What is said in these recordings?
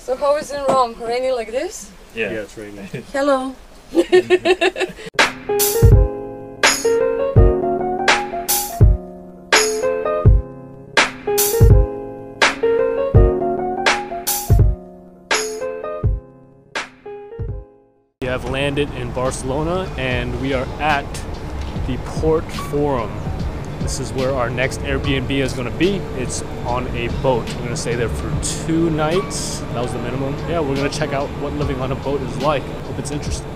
So how is it in Rome? Rainy like this? Yeah, it's raining. Hello. We have landed in Barcelona and we are at the Port Forum. This is where our next Airbnb is going to be. It's on a boat. We're going to stay there for 2 nights. That was the minimum. Yeah, we're going to check out what living on a boat is like. Hope it's interesting.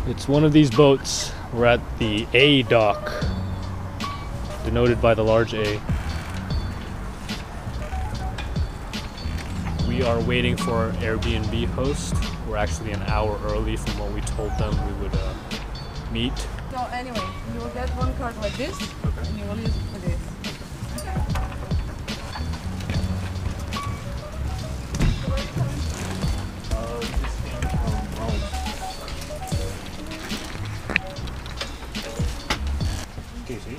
It's one of these boats. We're at the A dock, denoted by the large A. We are waiting for our Airbnb host. We're actually an hour early from what we told them we would meet. So anyway, you will get one card like this, Okay. and you will use it for this. This came from Rome. Casey.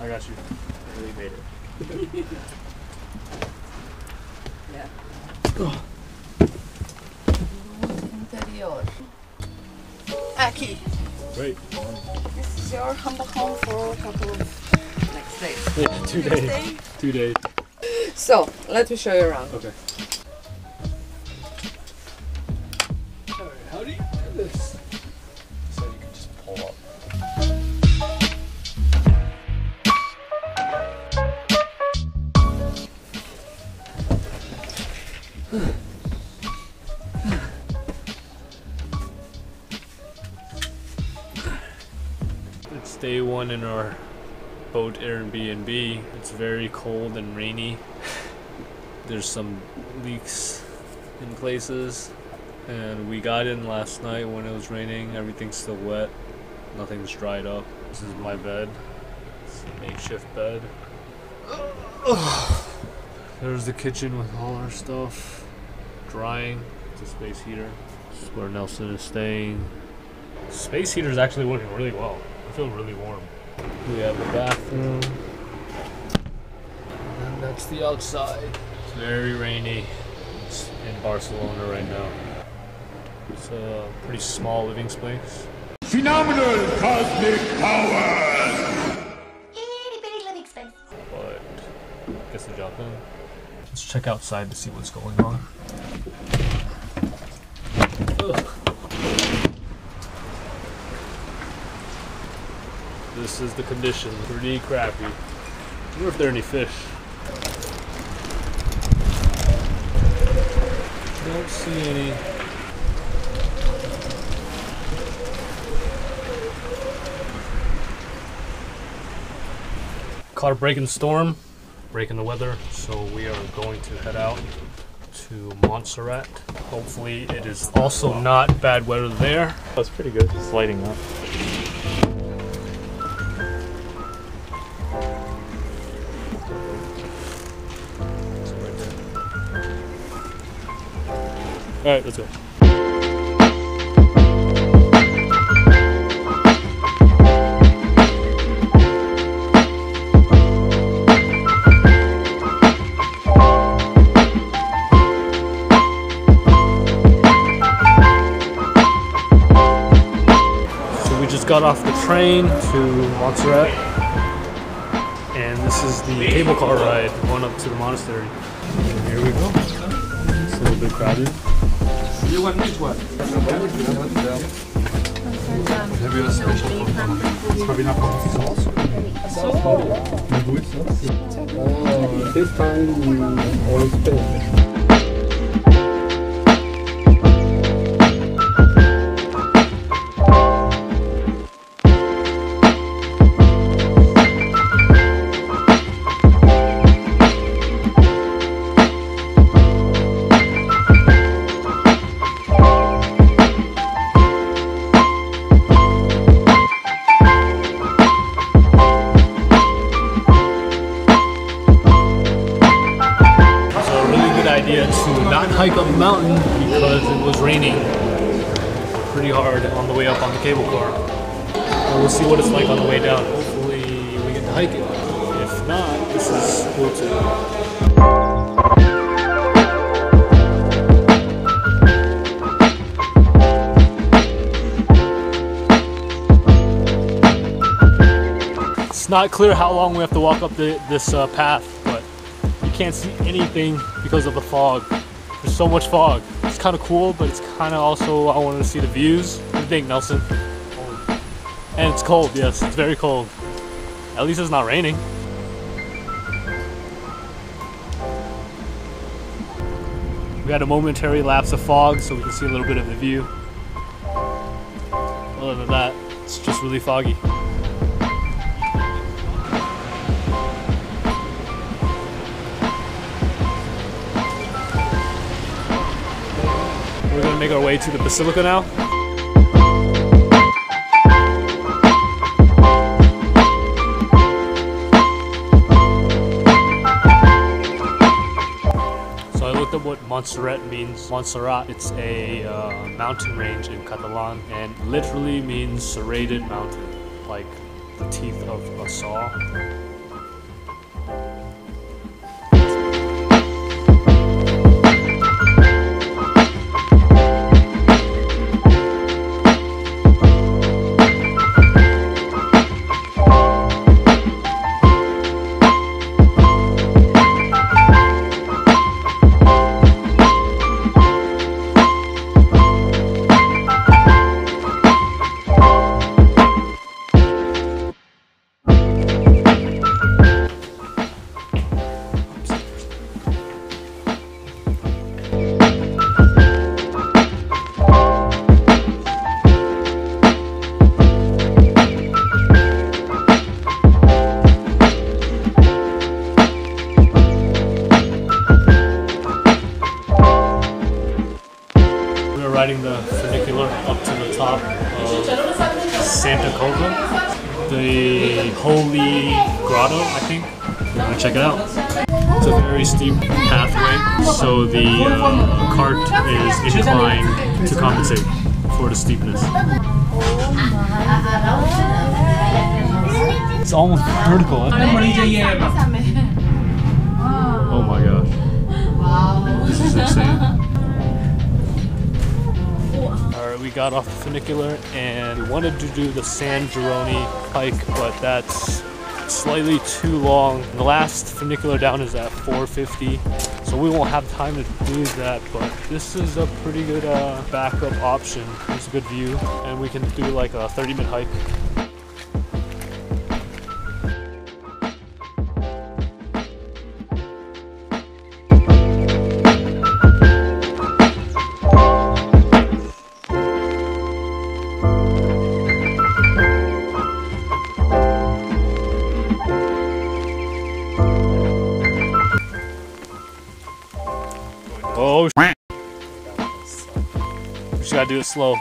I got you. I really made it. Yeah. Interior. Aquí. Great. This is your humble home for a couple of next days. Yeah, 2 days. 2 days. So, let me show you around. Okay. Alright, how do you do this? So you can just pull up. It's day 1 in our boat Airbnb. It's very cold and rainy. There's some leaks in places, and we got in last night when it was raining. Everything's still wet. Nothing's dried up. This is my bed. It's a makeshift bed. There's the kitchen with all our stuff drying. It's a space heater. This is where Nelson is staying. Space heater is actually working really well. I feel really warm. We have the bathroom. And that's the outside. It's very rainy. It's in Barcelona right now. It's a pretty small living space. Phenomenal cosmic powers! Itty bitty living space. But I guess the job done. Let's check outside to see what's going on. Ugh. This is the condition. Pretty crappy. I wonder if there are any fish. Don't see any. Caught a break in the storm, break in the weather, so we are going to head out to Montserrat. Hopefully it is also not bad weather there. That's pretty good. It's lighting up. It's right there. All right, let's go. Got off the train to Montserrat, and this is the cable car ride going up to the monastery. And here we go. It's a little bit crowded. You want which one? Have you a special this time all space. we'll see what it's like on the way down. Hopefully we get to hike it. If not, this is cool too. It's not clear how long we have to walk up this path, but you can't see anything because of the fog. There's so much fog. It's kind of cool, but it's kind of also, I wanted to see the views. What do you think, Nelson? And it's cold, yes, it's very cold. At least it's not raining. We had a momentary lapse of fog so we can see a little bit of the view. Other than that, it's just really foggy. We're gonna make our way to the Basilica now. So I looked up what Montserrat means. Montserrat, it's a mountain range in Catalan and literally means serrated mountain, like the teeth of a saw. Riding the funicular up to the top of Santa Cova, the Holy Grotto, I think. We're gonna check it out. It's a very steep pathway, so the cart is inclined to compensate for the steepness. It's almost vertical. Oh my gosh. This is insane. We got off the funicular and we wanted to do the San Gironi hike, but that's slightly too long. The last funicular down is at 450, so we won't have time to do that, but this is a pretty good backup option. It's a good view and we can do like a 30-minute hike. Oh, we just gotta do it slow.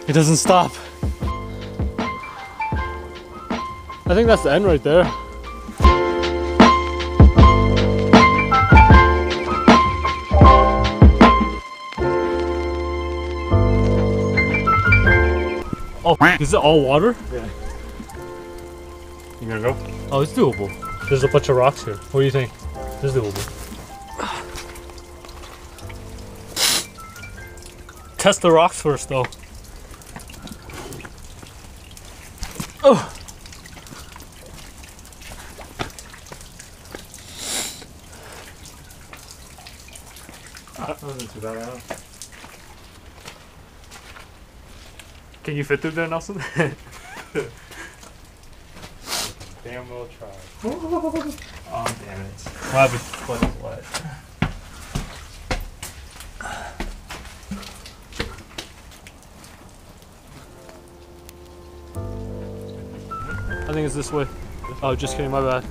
It doesn't stop. I think that's the end right there. Oh, is it all water? Yeah. You gonna go? Oh, it's doable. There's a bunch of rocks here. What do you think? It's doable. Test the rocks first, though. Oh! That wasn't too bad, huh? Can you fit through there, Nelson? Damn well tried. Oh, damn it. What happened? Foot is wet. I think it's this way. Oh, just kidding, my bad.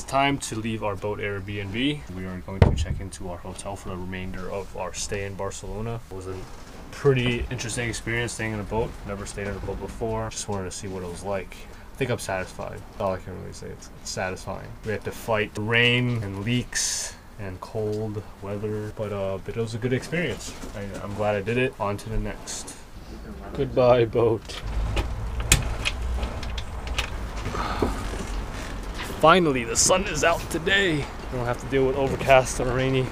time to leave our boat Airbnb. We are going to check into our hotel for the remainder of our stay in Barcelona. It was a pretty interesting experience staying in a boat. Never stayed in a boat before. Just wanted to see what it was like. I think I'm satisfied. All I can really say. It's satisfying. We had to fight rain and leaks and cold weather, but it was a good experience. I'm glad I did it. On to the next. Goodbye, boat. Finally, the sun is out today. We don't have to deal with overcast or rainy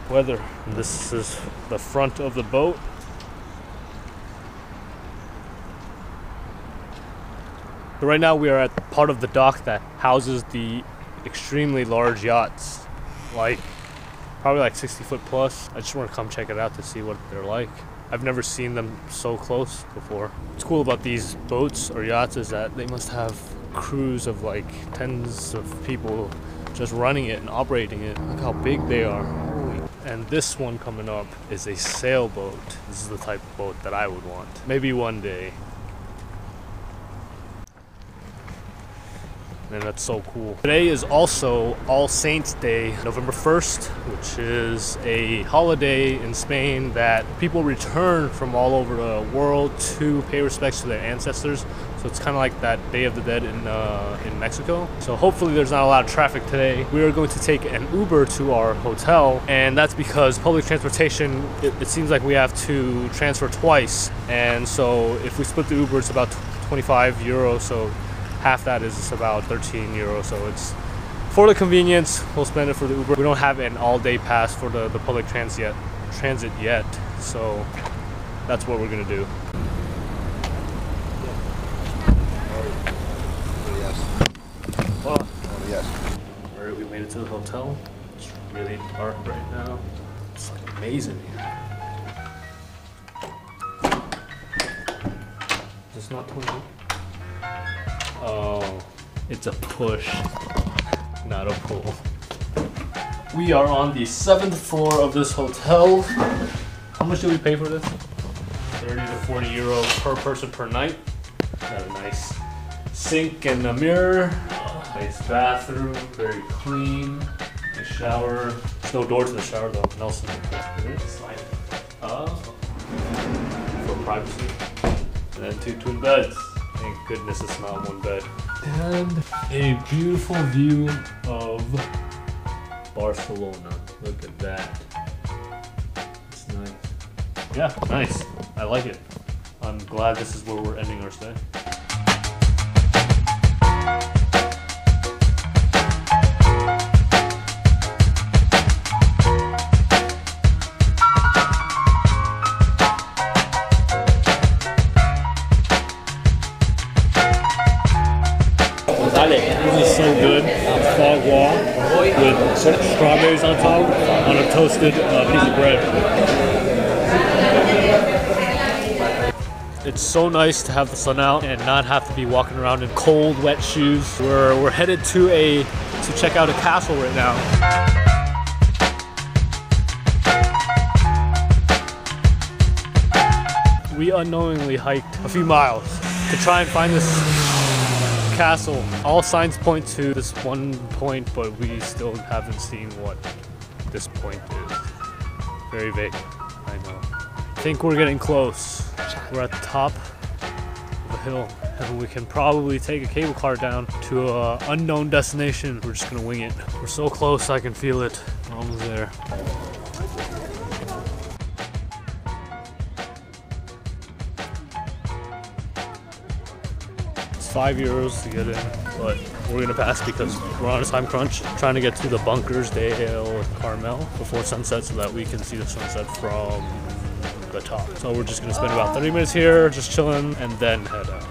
weather. And this is the front of the boat. So right now we are at part of the dock that houses the extremely large yachts, like probably like 60 foot plus. I just want to come check it out to see what they're like. I've never seen them so close before. What's cool about these boats or yachts is that they must have crews of like tens of people just running it and operating it. Look how big they are. Holy. And this one coming up is a sailboat. This is the type of boat that I would want. Maybe one day. And that's so cool. Today is also All Saints Day, November 1st, which is a holiday in Spain that people return from all over the world to pay respects to their ancestors. So it's kind of like that Day of the Dead in Mexico. So hopefully there's not a lot of traffic today. We are going to take an Uber to our hotel, and that's because public transportation, it seems like we have to transfer twice. And so if we split the Uber, it's about 25 euros. So half that is about 13 euros, so it's for the convenience. We'll spend it for the Uber. We don't have an all-day pass for the public transit yet, so that's what we're gonna do. Alright, we made it to the hotel. It's really dark right now. It's amazing here. Is this not 20? Oh, it's a push, not a pull. We are on the 7th floor of this hotel. How much do we pay for this? 30 to 40 euro per person per night. Got a nice sink and a mirror. Nice bathroom, very clean. Nice shower. There's no door to the shower though. Nelson. Oh. For privacy. And then 2 twin beds. Thank goodness it's not one bed. And a beautiful view of Barcelona. Look at that. It's nice. Yeah, nice. I like it. I'm glad this is where we're ending our stay. This is so good. Fog wall with strawberries on top on a toasted piece of bread. It's so nice to have the sun out and not have to be walking around in cold, wet shoes. We're headed to check out a castle right now. We unknowingly hiked a few miles to try and find this castle. All signs point to this one point, but we still haven't seen what this point is. Very vague, I know. I think we're getting close. We're at the top of a hill, and we can probably take a cable car down to an unknown destination. We're just gonna wing it. We're so close, I can feel it. We're almost there. It's 5 euros to get in, but we're gonna pass because we're on a time crunch, trying to get to the bunkers, Dale and Carmel, before sunset so that we can see the sunset from the top. So we're just gonna spend about 30 minutes here, just chilling, and then head out.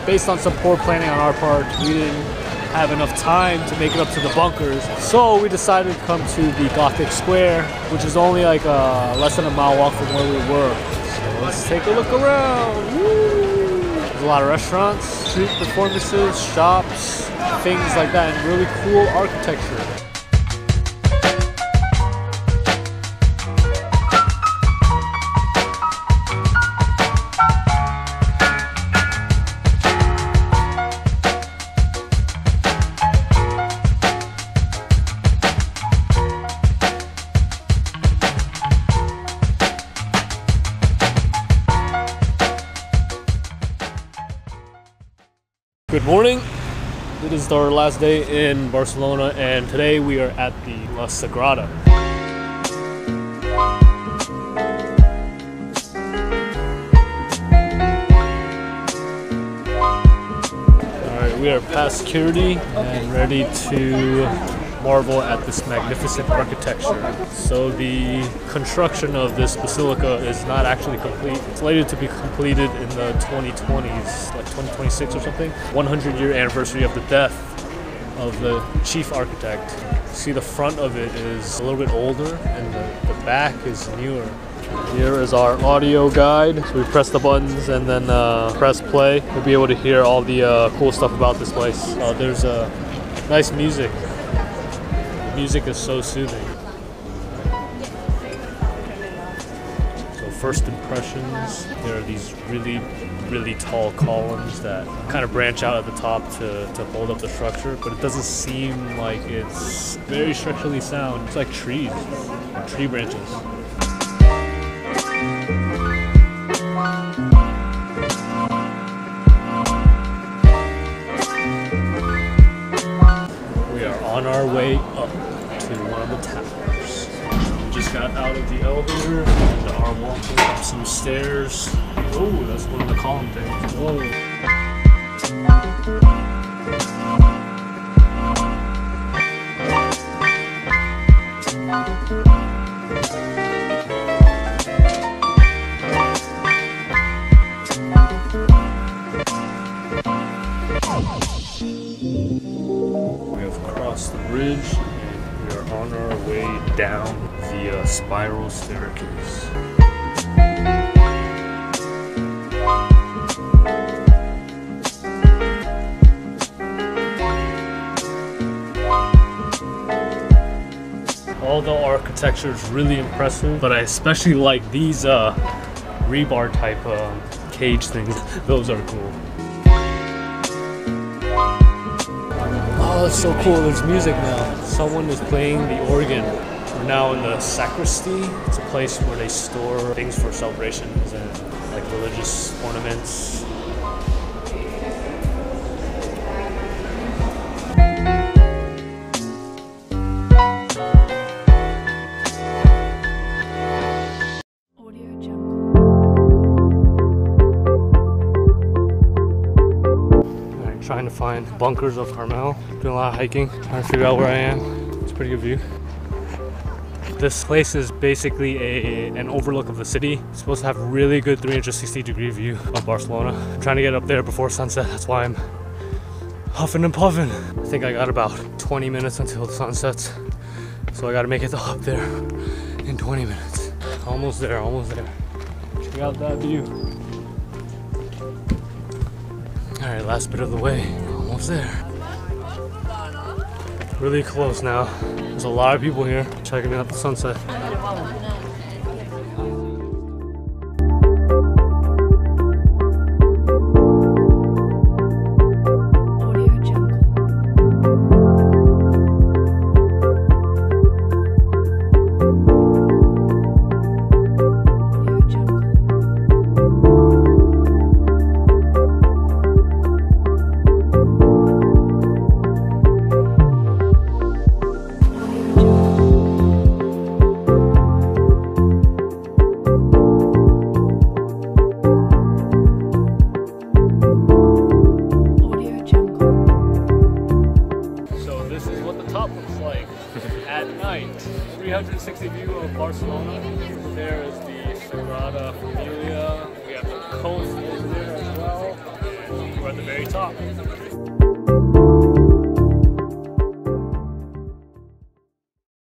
Based on some poor planning on our part, we didn't have enough time to make it up to the bunkers. So we decided to come to the Gothic Square, which is only like less than a mile walk from where we were. So let's take a look around. Woo! There's a lot of restaurants, street performances, shops, things like that, and really cool architecture. Good morning. It is our last day in Barcelona, and today we are at the La Sagrada. Alright, we are past security and ready to marvel at this magnificent architecture. So the construction of this basilica is not actually complete. It's slated to be completed in the 2020s, like 2026 or something. 100-year anniversary of the death of the chief architect. See, the front of it is a little bit older and the back is newer. Here is our audio guide. So we press the buttons and then press play. We'll be able to hear all the cool stuff about this place. There's nice music. Music is so soothing. So first impressions, there are these really tall columns that kind of branch out at the top to hold up the structure, but it doesn't seem like it's very structurally sound. It's like trees, tree branches. We are on our way up to one of the towers. We just got out of the elevator and are walking up some stairs. Oh, that's one of the column things. Whoa. We have crossed the bridge and we are on our way down the spiral staircase. All the architecture is really impressive, but I especially like these rebar type cage things. Those are cool. Oh, that's so cool. There's music now. Someone is playing the organ. We're now in the sacristy. It's a place where they store things for celebrations and like religious ornaments. Trying to find bunkers of Carmel. Doing a lot of hiking, trying to figure out where I am. It's a pretty good view. This place is basically an overlook of the city. It's supposed to have a really good 360-degree view of Barcelona. I'm trying to get up there before sunset. That's why I'm huffing and puffing. I think I got about 20 minutes until the sun sets. So I gotta make it up there in 20 minutes. Almost there, almost there. Check out that view. Alright, last bit of the way, almost there. Really close now. There's a lot of people here checking out the sunset. At night, 360 view of Barcelona. There is the Sagrada Familia. We have the coast over there as well. We're at the very top.